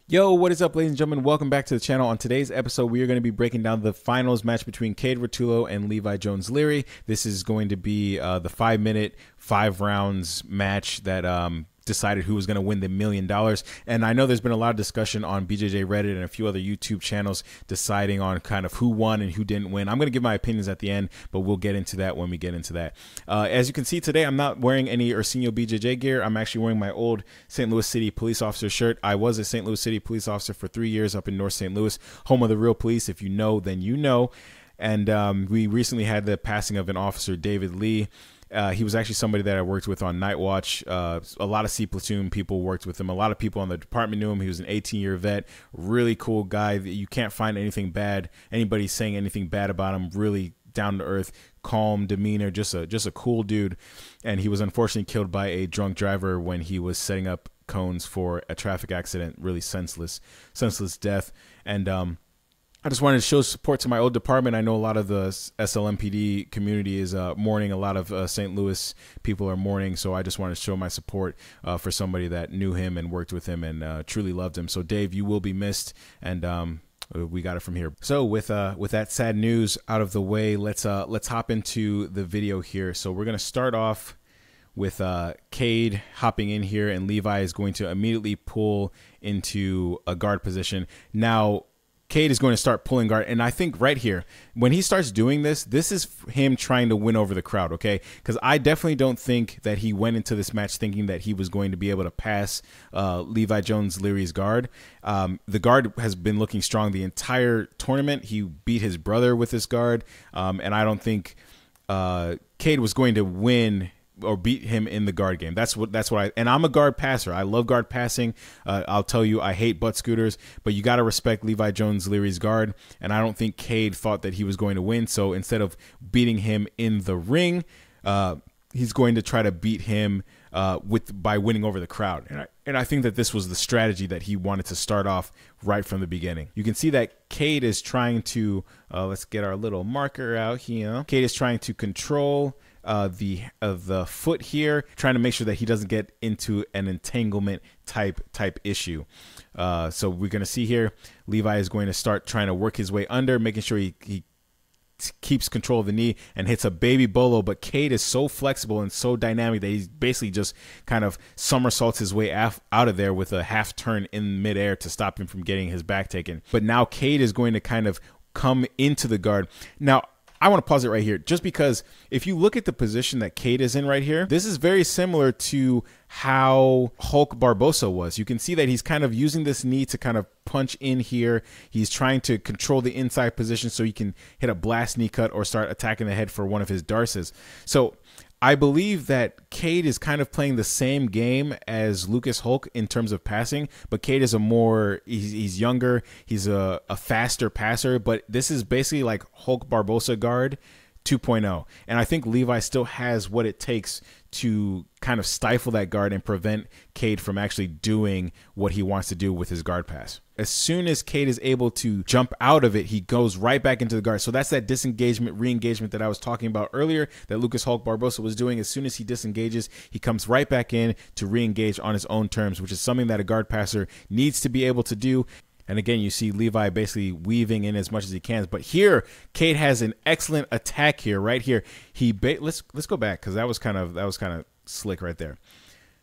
Yo, what is up, ladies and gentlemen? Welcome back to the channel. On today's episode, we are going to be breaking down the finals match between Kade Ruotolo and Levi Jones-Leary. This is going to be the 5-minute, 5 rounds match that decided who was going to win the $1 million. And I know there's been a lot of discussion on BJJ Reddit and a few other YouTube channels deciding on kind of who won and who didn't win. I'm going to give my opinions at the end, but we'll get into that when we get into that. As you can see today, I'm not wearing any Ursinio BJJ gear. I'm actually wearing my old St. Louis City police officer shirt. I was a St. Louis City police officer for 3 years up in North St. Louis, home of the real police. If you know, then you know. And we recently had the passing of an officer, David Lee. He was actually somebody that I worked with on Night Watch. A lot of C Platoon people worked with him. A lot of people on the department knew him. He was an 18-year vet, really cool guy. You can't find anything bad, anybody saying anything bad about him. Really down to earth, calm demeanor, just a cool dude. And he was unfortunately killed by a drunk driver when he was setting up cones for a traffic accident. Really senseless death. And I just wanted to show support to my old department. I know a lot of the SLMPD community is mourning. A lot of St. Louis people are mourning. So I just wanted to show my support for somebody that knew him and worked with him and truly loved him. So Dave, you will be missed. And we got it from here. So with that sad news out of the way, let's hop into the video here. So we're going to start off with Kade hopping in here, and Levi is going to immediately pull into a guard position. Now, Kade is going to start pulling guard, and I think right here, when he starts doing this, this is him trying to win over the crowd, okay? Because I definitely don't think that he went into this match thinking that he was going to be able to pass Levi Jones-Leary's guard. The guard has been looking strong the entire tournament. He beat his brother with this guard, and I don't think Kade was going to win or beat him in the guard game. That's what and I'm a guard passer. I love guard passing. I'll tell you, I hate butt scooters, but you got to respect Levi Jones-Leary's guard. And I don't think Kade thought that he was going to win. So instead of beating him in the ring, he's going to try to beat him by winning over the crowd. And I think that this was the strategy that he wanted to start off right from the beginning. You can see that Kade is trying to, let's get our little marker out here. Kade is trying to control the foot here, trying to make sure that he doesn't get into an entanglement type issue. So we're going to see here, Levi is going to start trying to work his way under, making sure he keeps control of the knee and hits a baby bolo. But Kade is so flexible and so dynamic that he basically just kind of somersaults his way out of there with a half turn in midair to stop him from getting his back taken. But now Kade is going to kind of come into the guard. Now, I want to pause it right here, just because if you look at the position that Kade is in right here, this is very similar to how Hulk Barbosa was. You can see that he's kind of using this knee to kind of punch in here. He's trying to control the inside position so he can hit a blast knee cut or start attacking the head for one of his darces. So I believe that Kade is kind of playing the same game as Lucas Hulk in terms of passing, but Kade is he's younger, he's a faster passer, but this is basically like Hulk Barbosa guard 2.0. And I think Levi still has what it takes to kind of stifle that guard and prevent Kade from actually doing what he wants to do with his guard pass. As soon as Kade is able to jump out of it, he goes right back into the guard. So that's that disengagement, re-engagement that I was talking about earlier that Lucas Hulk Barbosa was doing. As soon as he disengages, he comes right back in to re-engage on his own terms, which is something that a guard passer needs to be able to do. And again, you see Levi basically weaving in as much as he can. But here, Kade has an excellent attack here, right here. Let's go back, because that was kind of slick right there.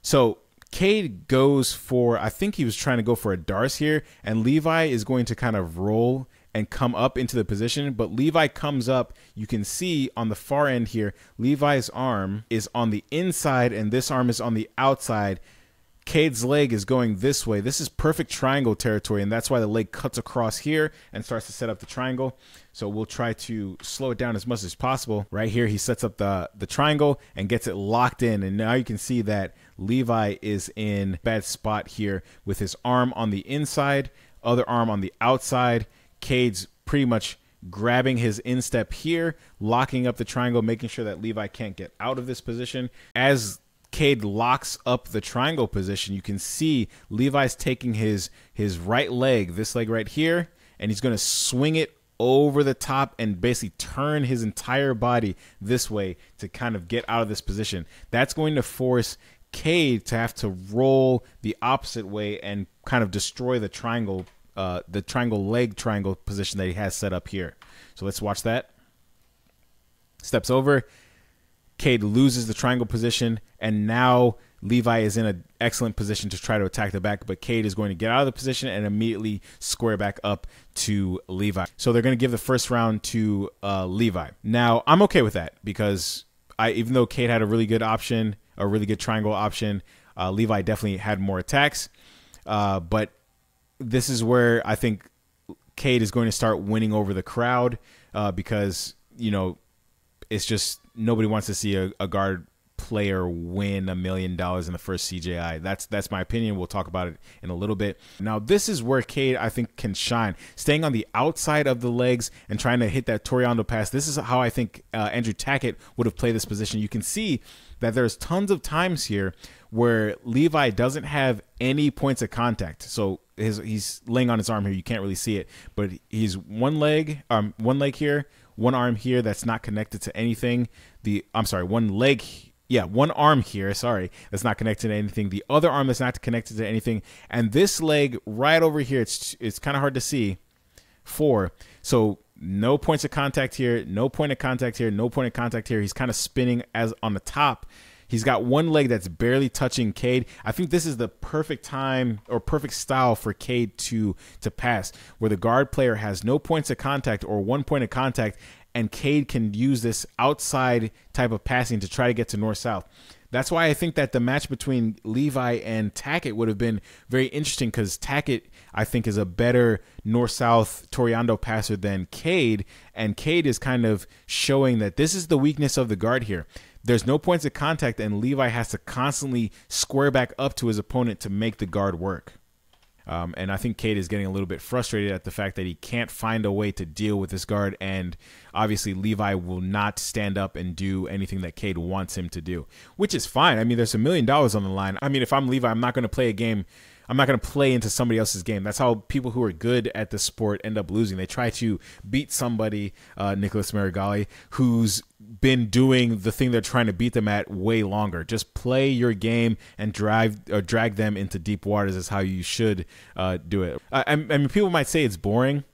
So Kade goes for, I think he was trying to go for a darce here, and Levi is going to kind of roll and come up into the position. But Levi comes up. You can see on the far end here, Levi's arm is on the inside, and this arm is on the outside. Kade's leg is going this way. This is perfect triangle territory, and that's why the leg cuts across here and starts to set up the triangle. So we'll try to slow it down as much as possible. Right here, he sets up the triangle and gets it locked in, and now you can see that Levi is in a bad spot here with his arm on the inside, other arm on the outside. Kade's pretty much grabbing his instep here, locking up the triangle, making sure that Levi can't get out of this position. As Kade locks up the triangle position, you can see Levi's taking his right leg, this leg right here, and he's going to swing it over the top and basically turn his entire body this way to kind of get out of this position. That's going to force Kade to have to roll the opposite way and kind of destroy the triangle leg triangle position that he has set up here. So let's watch that. Steps over. Kade loses the triangle position, and now Levi is in an excellent position to try to attack the back, but Kade is going to get out of the position and immediately square back up to Levi. So they're going to give the first round to Levi. Now, I'm okay with that because even though Kade had a really good option, a really good triangle option, Levi definitely had more attacks. But this is where I think Kade is going to start winning over the crowd because, you know, it's just nobody wants to see a guard player win $1 million in the first CJI. That's my opinion. We'll talk about it in a little bit. Now, this is where Kade, I think, can shine. Staying on the outside of the legs and trying to hit that Toriando pass. This is how I think Andrew Tackett would have played this position. You can see that there's tons of times here where Levi doesn't have any points of contact. So he's laying on his arm here. You can't really see it, but he's one leg here, one arm here that's not connected to anything. One arm here, that's not connected to anything. The other arm that's not connected to anything. And this leg right over here, it's kind of hard to see. 4. So no points of contact here, no point of contact here, no point of contact here. He's kind of spinning as on the top. He's got one leg that's barely touching Kade. I think this is the perfect time or perfect style for Kade to pass, where the guard player has no points of contact or 1 point of contact, and Kade can use this outside type of passing to try to get to north-south. That's why I think that the match between Levi and Tackett would have been very interesting, because Tackett, I think, is a better north-south Toriando passer than Kade, and Kade is kind of showing that this is the weakness of the guard here. There's no points of contact, and Levi has to constantly square back up to his opponent to make the guard work. And I think Kade is getting a little bit frustrated at the fact that he can't find a way to deal with this guard, and obviously Levi will not stand up and do anything that Kade wants him to do, which is fine. I mean, there's $1 million on the line. I mean, if I'm Levi, I'm not going to play a game. I'm not going to play into somebody else's game. That's how people who are good at the sport end up losing. They try to beat somebody, Nicholas Marigali, who's been doing the thing they're trying to beat them at way longer. Just play your game and drag them into deep waters is how you should do it. I mean, people might say it's boring.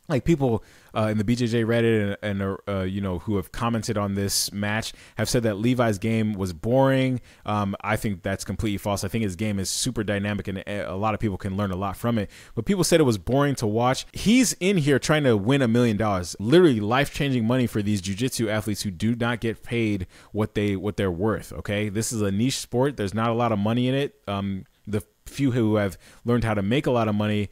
Like people in the BJJ Reddit and you know, who have commented on this match have said that Levi's game was boring. I think that's completely false. I think his game is super dynamic, and a lot of people can learn a lot from it. But people said it was boring to watch. He's in here trying to win $1 million, literally life-changing money for these jiu-jitsu athletes who do not get paid what they're worth. Okay, this is a niche sport. There's not a lot of money in it. The few who have learned how to make a lot of money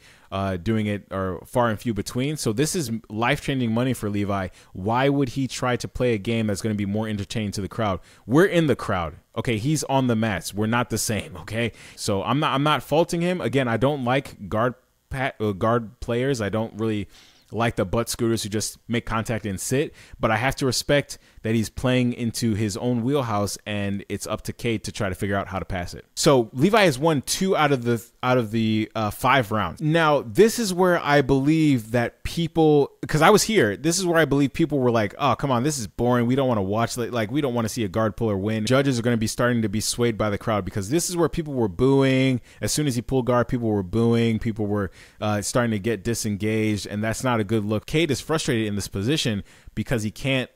doing it are far and few between. So this is life-changing money for Levi. Why would he try to play a game that's going to be more entertaining to the crowd? We're in the crowd. Okay, he's on the mats. We're not the same. Okay, so I'm not faulting him. Again, I don't like guard players. I don't really like the butt scooters who just make contact and sit, but I have to respect that he's playing into his own wheelhouse, and it's up to Kade to try to figure out how to pass it. So Levi has won 2 out of the 5 rounds. Now, this is where I believe that people, because I was here, this is where I believe people were like, oh, come on, this is boring. We don't want to watch, like we don't want to see a guard puller win. Judges are going to be starting to be swayed by the crowd, because this is where people were booing. As soon as he pulled guard, people were booing. People were starting to get disengaged, and that's not a good look. Kade is frustrated in this position because he can't,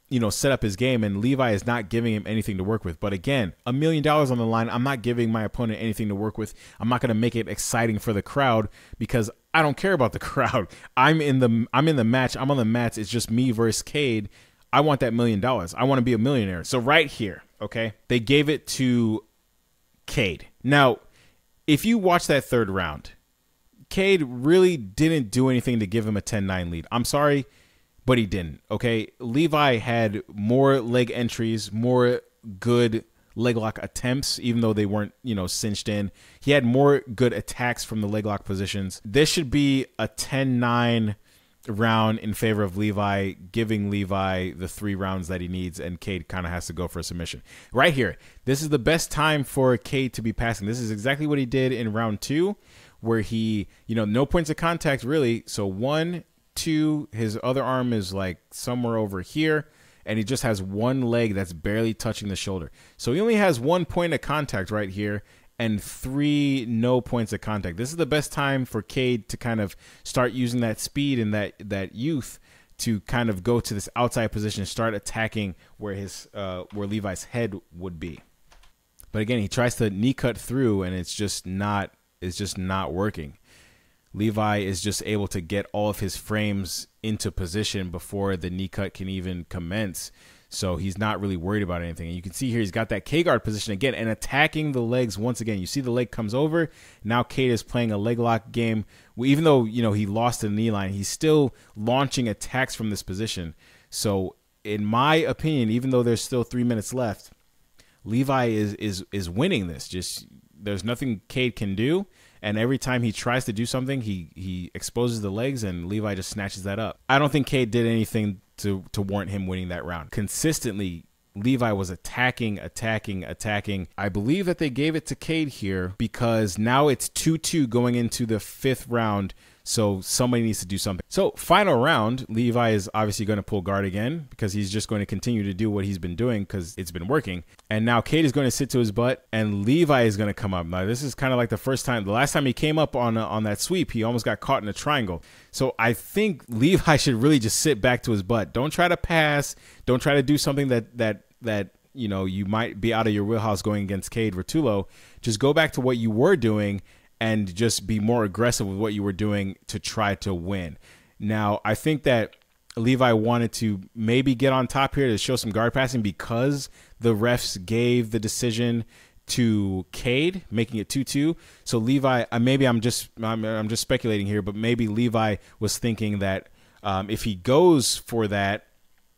you know, set up his game, and Levi is not giving him anything to work with. But again, $1 million on the line. I'm not giving my opponent anything to work with. I'm not going to make it exciting for the crowd, because I don't care about the crowd. I'm in the match. I'm on the mats. It's just me versus Kade. I want that $1 million. I want to be a millionaire. So right here, okay, they gave it to Kade. Now, if you watch that 3rd round, Kade really didn't do anything to give him a 10-9 lead. I'm sorry, but he didn't. Okay, Levi had more leg entries, more good leg lock attempts, even though they weren't, you know, cinched in. He had more good attacks from the leg lock positions. This should be a 10-9 round in favor of Levi, giving Levi the 3 rounds that he needs, and Kade kind of has to go for a submission. Right here, this is the best time for Kade to be passing. This is exactly what he did in round 2, where he, you know, no points of contact really. So 1, 2, his other arm is like somewhere over here, and he just has one leg that's barely touching the shoulder. So he only has 1 point of contact right here and 3 no points of contact. This is the best time for Kade to kind of start using that speed and that youth to kind of go to this outside position, start attacking where Levi's head would be. But again, he tries to knee cut through, and it's just not working. Levi is just able to get all of his frames into position before the knee cut can even commence. So he's not really worried about anything. And you can see here he's got that K guard position again and attacking the legs once again. You see the leg comes over. Now Kade is playing a leg lock game. Even though, you know, he lost the knee line, he's still launching attacks from this position. So in my opinion, even though there's still 3 minutes left, Levi is winning this. Just there's nothing Kade can do. And every time he tries to do something, he exposes the legs, and Levi just snatches that up. I don't think Kade did anything to warrant him winning that round. Consistently, Levi was attacking. I believe that they gave it to Kade here because now it's 2-2 going into the 5th round. So somebody needs to do something. So final round, Levi is obviously going to pull guard again because he's just going to continue to do what he's been doing because it's been working. And now Kade is going to sit to his butt and Levi is going to come up. Now this is kind of like the last time he came up on that sweep, he almost got caught in a triangle. So I think Levi should really just sit back to his butt. Don't try to pass. Don't try to do something that you know, you might be out of your wheelhouse going against Kade Ruotolo. Just go back to what you were doing and just be more aggressive with what you were doing to try to win. Now, I think that Levi wanted to maybe get on top here to show some guard passing because the refs gave the decision to Kade, making it 2-2. So Levi, maybe I'm just speculating here, but maybe Levi was thinking that if he goes for that,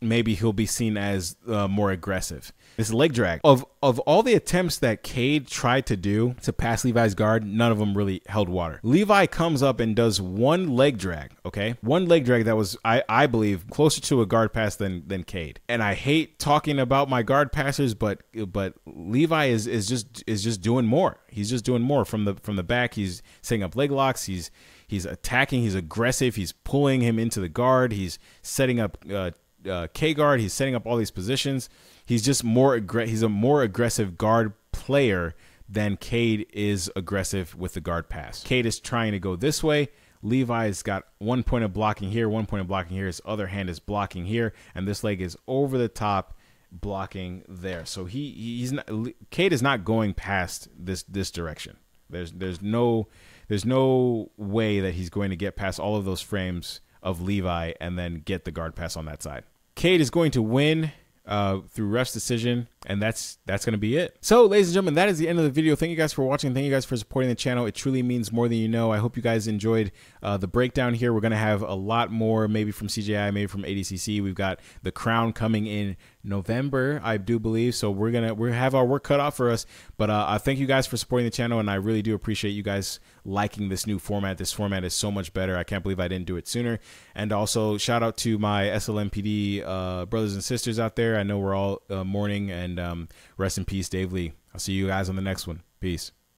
maybe he'll be seen as more aggressive. This leg drag. Of all the attempts that Kade tried to do to pass Levi's guard, none of them really held water. Levi comes up and does one leg drag, okay? One leg drag that was, I believe, closer to a guard pass than Kade. And I hate talking about my guard passers, but Levi is just doing more. He's just doing more from the back. He's setting up leg locks. He's attacking. He's aggressive. He's pulling him into the guard. He's setting up K guard. He's setting up all these positions. He's just he's a more aggressive guard player than Kade is aggressive with the guard pass. Kade is trying to go this way. Levi's got 1 point of blocking here, 1 point of blocking here. His other hand is blocking here, and this leg is over the top blocking there. So Kade is not going past this direction. There's no way that he's going to get past all of those frames of Levi and then get the guard pass on that side. Kade is going to win through ref's decision, and that's going to be it. So, ladies and gentlemen, that is the end of the video. Thank you guys for watching. Thank you guys for supporting the channel. It truly means more than you know. I hope you guys enjoyed the breakdown here. We're going to have a lot more, maybe from CJI, maybe from ADCC. We've got the crown coming in November, I do believe. So we have our work cut out for us. But I thank you guys for supporting the channel, and I really do appreciate you guys liking this new format. This format is so much better. I can't believe I didn't do it sooner. And also shout out to my SLMPD brothers and sisters out there. I know we're all mourning, and rest in peace, Dave Lee. I'll see you guys on the next one. Peace.